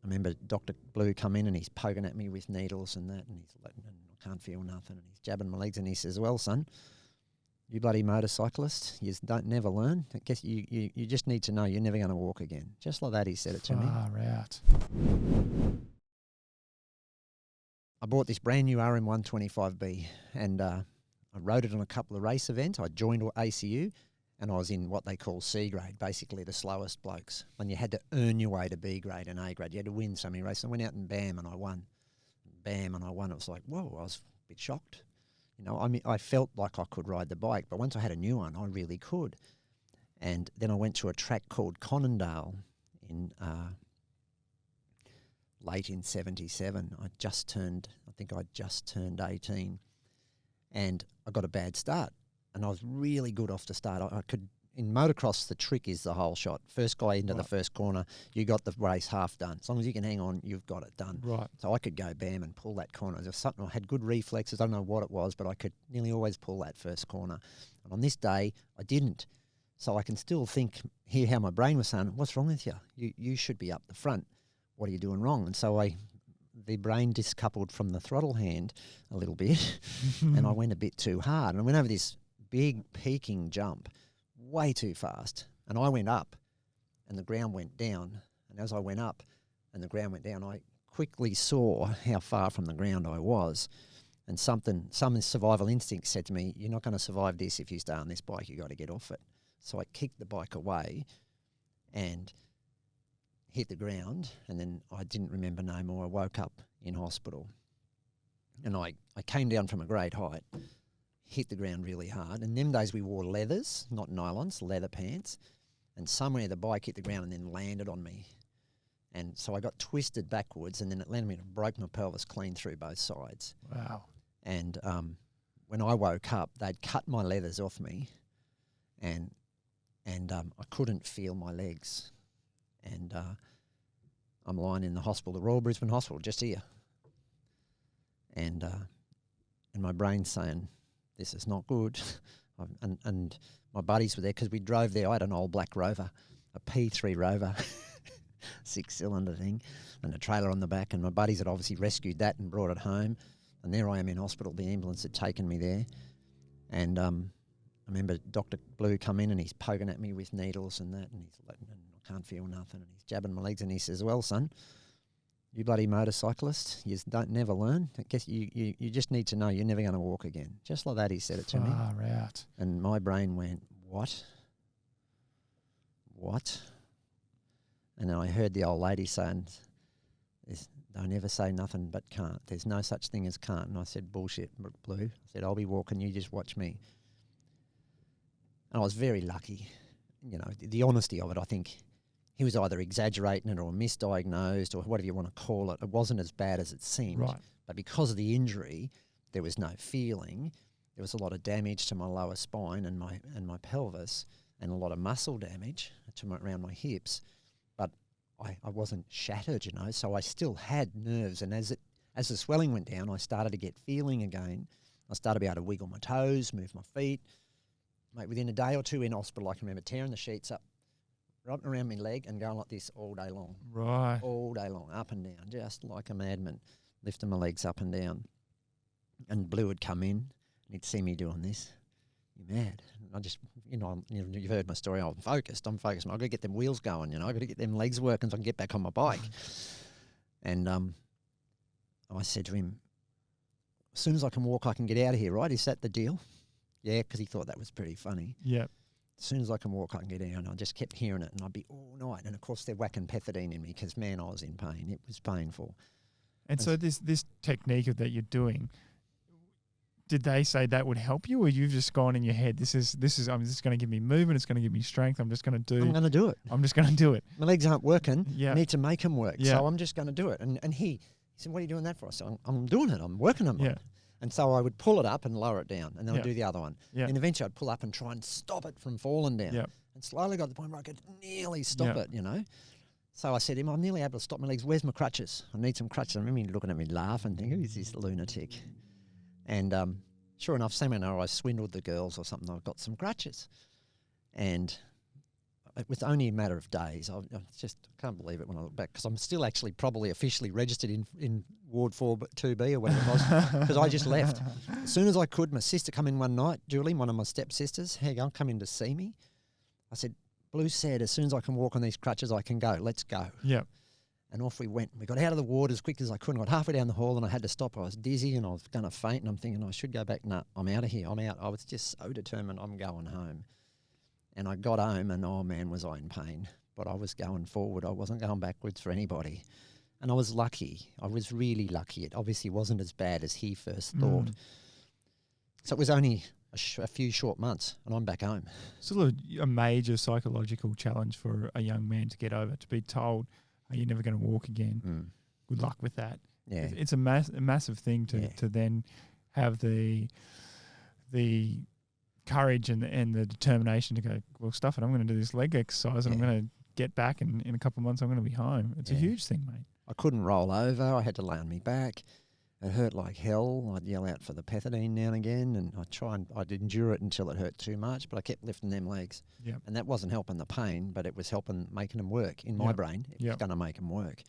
remember Dr. Blue come in and he's poking at me with needles and that, and he's like, and I can't feel nothing, and he's jabbing my legs, and he says, "Well, son, you bloody motorcyclist, you don't never learn. I guess you just need to know you're never going to walk again." Just like that, he said it to me. Far out. I bought this brand new RM125B, and I rode it on a couple of race events. I joined ACU, and I was in what they call C grade, basically the slowest blokes. And you had to earn your way to B grade and A grade. You had to win so many races. I went out and bam, and I won. Bam, and I won. It was like, whoa, I was a bit shocked. You know, I mean, I felt like I could ride the bike, but once I had a new one, I really could. And then I went to a track called Conondale in late in 77. I think I just turned 18. And I got a bad start. And I was really good off the start. I could, in motocross, the trick is the whole shot. First guy into the first corner, you got the race half done. As long as you can hang on, you've got it done. Right. So I could go bam and pull that corner. There was something, I had good reflexes. I don't know what it was, but I could nearly always pull that first corner. And on this day, I didn't. So I can still hear how my brain was saying, "What's wrong with you? You should be up the front. What are you doing wrong?" And so the brain discoupled from the throttle hand a little bit, and I went a bit too hard. And I went over this big peaking jump way too fast. And I went up, and the ground went down. And as I went up and the ground went down, I quickly saw how far from the ground I was. And some survival instinct said to me, "You're not going to survive this if you stay on this bike. You got to get off it." So I kicked the bike away and hit the ground, and then I didn't remember no more. I woke up in hospital, and I came down from a great height, hit the ground really hard. And them days we wore leathers, not nylons, leather pants, and somewhere the bike hit the ground and then landed on me. And so I got twisted backwards, and then it landed me and broke my pelvis clean through both sides. Wow. And when I woke up, they'd cut my leathers off me, and I couldn't feel my legs. And I'm lying in the hospital, the Royal Brisbane Hospital, just here. And my brain's saying, "This is not good." and my buddies were there because we drove there. I had an old black Rover, a P3 Rover, 6-cylinder thing, and a trailer on the back. And my buddies had obviously rescued that and brought it home. And there I am in hospital. The ambulance had taken me there. And I remember Dr. Blue come in and he's poking at me with needles and that, and he's like, and I can't feel nothing, and he's jabbing my legs, and he says, "Well, son, you bloody motorcyclist, you don't never learn. I guess you just need to know you're never going to walk again." Just like that, he said it to me. Far out. And my brain went, what? And then I heard the old lady saying, "Don't ever say nothing but can't. There's no such thing as can't." And I said, "Bullshit, Blue." I said, "I'll be walking, you just watch me." And I was very lucky. You know, the honesty of it, I think he was either exaggerating it or misdiagnosed or whatever you want to call it. It wasn't as bad as it seemed. Right. But because of the injury, there was no feeling. There was a lot of damage to my lower spine and my pelvis, and a lot of muscle damage around my hips. But I wasn't shattered, you know, so I still had nerves. And as the swelling went down, I started to get feeling again. I started to be able to wiggle my toes, move my feet. Mate, within a day or two in hospital, I can remember tearing the sheets up, wrapping around my leg and going like this all day long. Right. All day long, up and down, just like a madman, lifting my legs up and down. And Blue would come in and he'd see me doing this. "You're mad." And I just, you've heard my story. I'm focused. I've got to get them wheels going, I've got to get them legs working so I can get back on my bike. And I said to him, "As soon as I can walk, I can get out of here, right? Is that the deal?" Yeah, because he thought that was pretty funny. Yeah. As soon as I can walk, I can get out. And I just kept hearing it, and I'd be all night. And, of course, they're whacking pethidine in me because, man, I was in pain. It was painful. And so this technique that you're doing, did they say that would help you, or you've just gone in your head, this is going to give me movement, it's going to give me strength, I'm just going to I'm going to do it. I'm just going to do it. My legs aren't working. Yeah. I need to make them work. Yeah. So I'm just going to do it. And he said, "What are you doing that for?" I said, I'm doing it. I'm working on it. Yeah. And so I would pull it up and lower it down, and then I'd do the other one. Yeah. And eventually I'd pull up and try and stop it from falling down. Yeah. And slowly got to the point where I could nearly stop it, So I said to him, "I'm nearly able to stop my legs. Where's my crutches? I need some crutches." I remember him looking at me laughing, thinking, "Who's this lunatic?" And sure enough, somehow I swindled the girls or something. I've got some crutches. And it was only a matter of days. I just can't believe it when I look back, because I'm still actually probably officially registered in Ward 2B or whatever it was, because I just left. As soon as I could, my sister come in one night, Julie, one of my stepsisters, "Hey, go come in to see me." I said, "Blue said, as soon as I can walk on these crutches, I can go. Let's go." Yep. And off we went. We got out of the ward as quick as I could. I got halfway down the hall and I had to stop. I was dizzy and I was going to faint, and I'm thinking I should go back. No, I'm out of here. I'm out. I was just so determined I'm going home. And I got home and, oh man, was I in pain. But I was going forward. I wasn't going backwards for anybody. And I was lucky. I was really lucky. It obviously wasn't as bad as he first thought. So it was only a few short months and I'm back home. Still a major psychological challenge for a young man to get over, to be told, "Oh, you're never going to walk again. Good luck with that." Yeah. It's a massive thing to then have the courage and the determination to go, well, stuff it, I'm going to do this leg exercise and I'm going to get back, and in a couple of months I'm going to be home. It's a huge thing, mate. I couldn't roll over. I had to lay on my back. It hurt like hell. I'd yell out for the pethidine now and again, and I'd endure it until it hurt too much, but I kept lifting them legs. Yep. And that wasn't helping the pain, but it was helping making them work. In my brain, it was going to make them work.